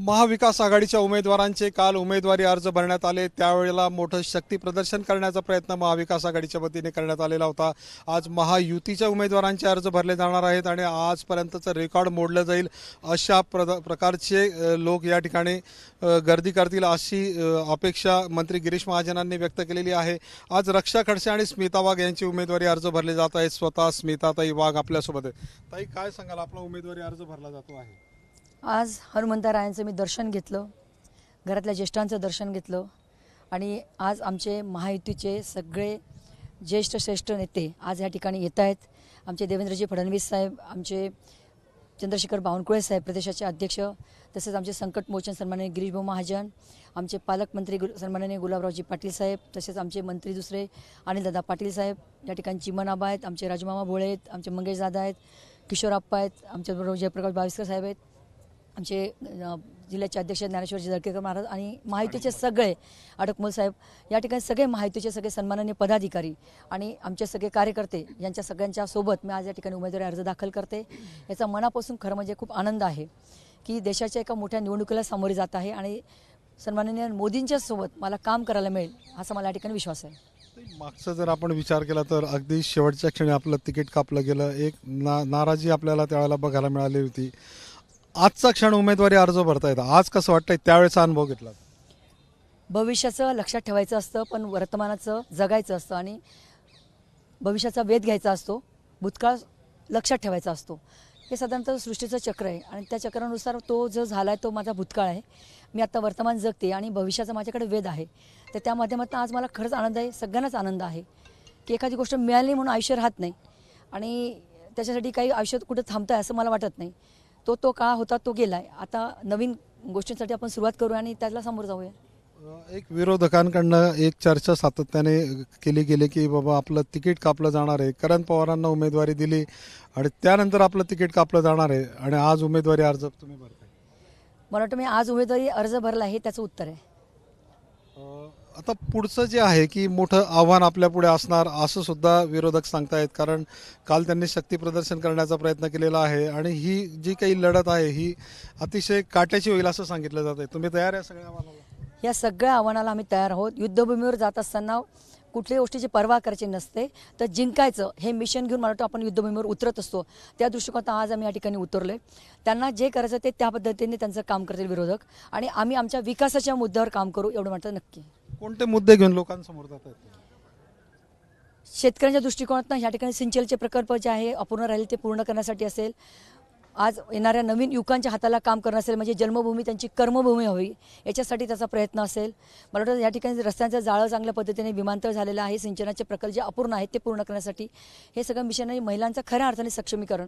महाविकास आघाडीच्या उमेदवारांचे काल उमेदवारी अर्ज भरण्यात आले। त्यावेळेला मोठं शक्ती प्रदर्शन करण्याचा प्रयत्न महाविकास आघाडीच्या वतीने करण्यात आलेला होता। आज महायुतीच्या उमेदवारांचे अर्ज भरले जाणार आहेत आणि आजपर्यंतचं रेकॉर्ड मोडलं जाईल अशा प्रकारचे लोक या ठिकाणी गर्दी करतील अशी अपेक्षा मंत्री गिरीश महाजनांनी व्यक्त केलेली आहे। आज रक्षा खडसे आणि स्मिता वाघ यांचे उमेदवारी अर्ज भरले जात आहेत। स्वतः स्मिताताई वाघ आपल्यासोबत आहेत। ताई, काय सांगाल, आपला उमेदवारी अर्ज भरला जातो आहे? आज हनुमंतरायांचं मी दर्शन घेतलं, घरातल्या ज्येष्ठांचं दर्शन घेतलं आणि आज आमचे महायुतीचे सगळे ज्येष्ठ श्रेष्ठ नेते आज या ठिकाणी येत आहेत। आमचे देवेंद्रजी फडणवीस साहेब, आमचे चंद्रशेखर बावनकुळे साहेब प्रदेशाचे अध्यक्ष, तसेच आमचे संकटमोचन सन्माननीय गिरीश भाऊ महाजन, आमचे पालकमंत्री सन्माननीय गुलाबरावजी पाटील साहेब, तसेच आमचे मंत्री दुसरे अनिलदादा पाटील साहेब, या ठिकाणी चिमनाबा आहेत, आमचे राजमामा भोळे आहेत, आमचे मंगेशदादा आहेत, किशोरप्पा आहेत, आमच्याबरोबर जयप्रकाश बाविस्कर साहेब आहेत, आमचे जिल्ह्याचे अध्यक्ष ज्ञानेश्वरजी जळकेकर महाराज आणि महायुतीचे सगळे अडकमोल साहेब, या ठिकाणी सगळे महायुतीचे सगळे सन्माननीय पदाधिकारी आणि आमचे सगळे कार्यकर्ते यांच्या सगळ्यांच्या सोबत मी आज या ठिकाणी उमेदवारी अर्ज दाखल करते। याचा मनापासून खरं म्हणजे खूप आनंद आहे की देशाच्या एका मोठ्या निवडणुकीला सामोरे जात आहे आणि सन्माननीय मोदींच्या सोबत मला काम करायला मिळेल असा मला या ठिकाणी विश्वास आहे। मागचा जर आपण विचार केला तर अगदी शेवटच्या क्षणी आपलं तिकीट कापलं गेलं, एक नाराजी आपल्याला त्यावेळेला बघायला मिळाली होती। आजचा क्षण उमेदवारी अर्ज भरतायत, आज कसं वाटतंय? त्यावेळेचा अनुभव घेतला? भविष्याचं लक्षात ठेवायचं असतं, पण वर्तमानाचं जगायचं असतं आणि भविष्याचा वेध घ्यायचा असतो, भूतकाळ लक्षात ठेवायचा असतो। हे साधारणतः सृष्टीचं चक्र आहे आणि त्या चक्रानुसार तो जो झाला आहे तो माझा भूतकाळ आहे। मी आता वर्तमान जगते आणि भविष्याचा माझ्याकडे वेध आहे। तर त्या माध्यमातून आज मला खरंच आनंद आहे, सगळ्यांनाच आनंद आहे की एखादी गोष्ट मिळाली म्हणून आयुष्य राहत नाही आणि त्याच्यासाठी काही आयुष्यात कुठं थांबतं आहे असं मला वाटत नाही। तो काळ होता, तो गेला आहे। आता नवीन गोष्टींसाठी आपण सुरुवात करूया आणि त्याला सामोरं जाऊया। एक विरोधकांकडनं एक चर्चा सातत्याने केली गेली की बाबा आपलं तिकीट कापलं जाणार आहे, करण पवारांना उमेदवारी दिली आणि त्यानंतर आपलं तिकीट कापलं जाणार आहे आणि आज उमेदवारी अर्ज तुम्ही भरताय। मला वाटतं मी आज उमेदवारी अर्ज भरला आहे त्याचं उत्तर आहे। आता पुढचं जे आहे की मोठं आव्हान आपल्या पुढे असणार असं सुद्धा विरोधक सांगतायत, कारण काल त्यांनी शक्ती प्रदर्शन करण्याचा प्रयत्न केलेला आहे आणि ही जी काही लढत आहे ही अतिशय काट्याची होईल असं सांगितलं जात आहे। तुम्ही तयार आहे सगळ्या आव्हानाला? या सगळ्या आव्हानाला आम्ही तयार आहोत। युद्धभूमीवर जात असताना कुठल्याही गोष्टीची पर्वा करायची नसते, तर जिंकायचं हे मिशन घेऊन मला वाटतं आपण युद्धभूमीवर उतरत असतो। त्या दृष्टिकोनात आज आम्ही या ठिकाणी उतरलोय। त्यांना जे करायचं ते त्या पद्धतीने त्यांचं काम करतील विरोधक आणि आम्ही आमच्या विकासाच्या मुद्द्यावर काम करू एवढं म्हणतं नक्की। कोणते मुद्दे घेऊन लोकांसमोर जात आहेत? शेतकऱ्यांच्या दृष्टिकोनातून ह्या ठिकाणी सिंचनचे प्रकल्प जे आहे अपूर्ण राहिले ते पूर्ण करण्यासाठी असेल, आज येणाऱ्या नवीन युवकांच्या हाताला काम करणं असेल, म्हणजे जन्मभूमी त्यांची कर्मभूमी हवी याच्यासाठी त्याचा प्रयत्न असेल। मला वाटतं या ठिकाणी रस्त्यांचं जाळं चांगल्या पद्धतीने, विमानतळ झालेलं आहे, सिंचनाचे प्रकल्प जे अपूर्ण आहेत ते पूर्ण करण्यासाठी हे सगळं मिशन आहे। महिलांचं खऱ्या अर्थाने सक्षमीकरण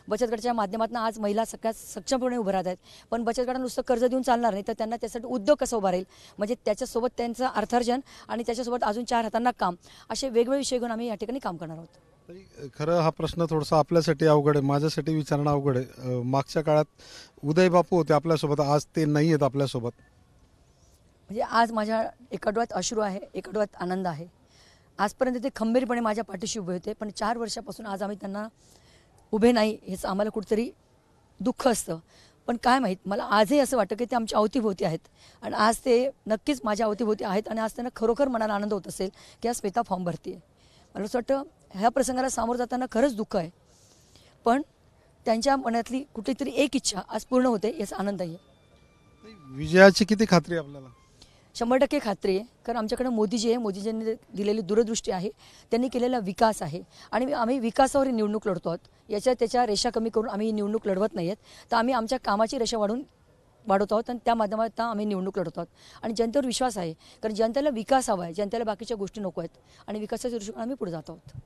बचत गटाच्या माध्यमातून आज महिला सगळ्यात सक्षमपणे उभं राहत आहेत। पण बचत गटाला नुसतं कर्ज देऊन चालणार नाही, तर त्यांना त्यासाठी उद्योग कसा उभा राहील, म्हणजे त्याच्यासोबत त्यांचं अर्थार्जन आणि त्याच्यासोबत अजून 4 हातांना काम, असे वेगवेगळे विषय घेऊन आम्ही या ठिकाणी काम करणार आहोत। खरं हा प्रश्न थोडासा आपल्यासाठी अवघड आहे, माझ्यासाठी विचारणं अवघड आहे। मागच्या काळात उदय बापू होते आपल्यासोबत, आज ते नाही आहेत आपल्यासोबत। म्हणजे आज माझ्या एका डोळ्यात अश्रू आहे, एका डोळ्यात आनंद आहे। आजपर्यंत ते खंबीरपणे माझ्या पाठीशी उभे होते, पण 4 वर्षापासून आज आम्ही त्यांना उभे नाही हेच आम्हाला कुठेतरी दुःख असतं। पण काय माहीत, मला आजही असं वाटतं की ते आमच्या अवतीभोवती आहेत आणि आज ते नक्कीच माझ्या अवतीभोवती आहेत आणि आज त्यांना खरोखर मनाला आनंद होत असेल की आज स्मिता फॉर्म भरते। मला असं वाटतं ह्या प्रसंगाला सामोरं जाताना खरंच दुःख आहे, पण त्यांच्या मनातली कुठेतरी एक इच्छा आज पूर्ण होते याचा आनंद आहे। विजयाची किती खात्री आपल्याला? 100% खात्री आहे, कारण आमच्याकडे मोदीजी आहे, मोदीजींनी दिलेली दूरदृष्टी आहे, त्यांनी केलेला विकास आहे आणि आम्ही विकासावर ही निवडणूक लढतो आहोत। त्याच्या रेषा कमी करून आम्ही ही निवडणूक लढवत नाही आहेत, तर आम्ही आमच्या कामाची रेषा वाढवत आहोत आणि त्या माध्यमातून आम्ही निवडणूक लढवत आहोत आणि जनतेवर विश्वास आहे, कारण जनतेला विकास हवा आहे, जनतेला बाकीच्या गोष्टी नको आहेत आणि विकासाच्या दृष्टीने आम्ही पुढे जात आहोत।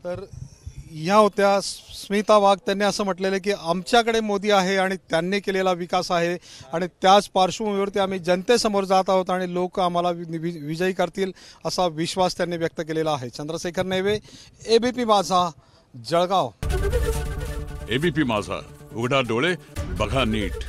तर या होत्या स्मिता वाघ, त्यांनी असं म्हटलेलं की आमच्याकडे मोदी आहे आणि त्यांनी केलेला विकास आहे आणि त्याच पार्श्वभूमीवरती आम्ही जनतेसमोर जात आहोत आणि लोक आम्हाला विजयी करतील असा विश्वास त्यांनी व्यक्त केलेला आहे। चंद्रशेखर नेवे, एबीपी माझा, जळगाव। एबीपी माझा, उघडा डोळे बघा नीट।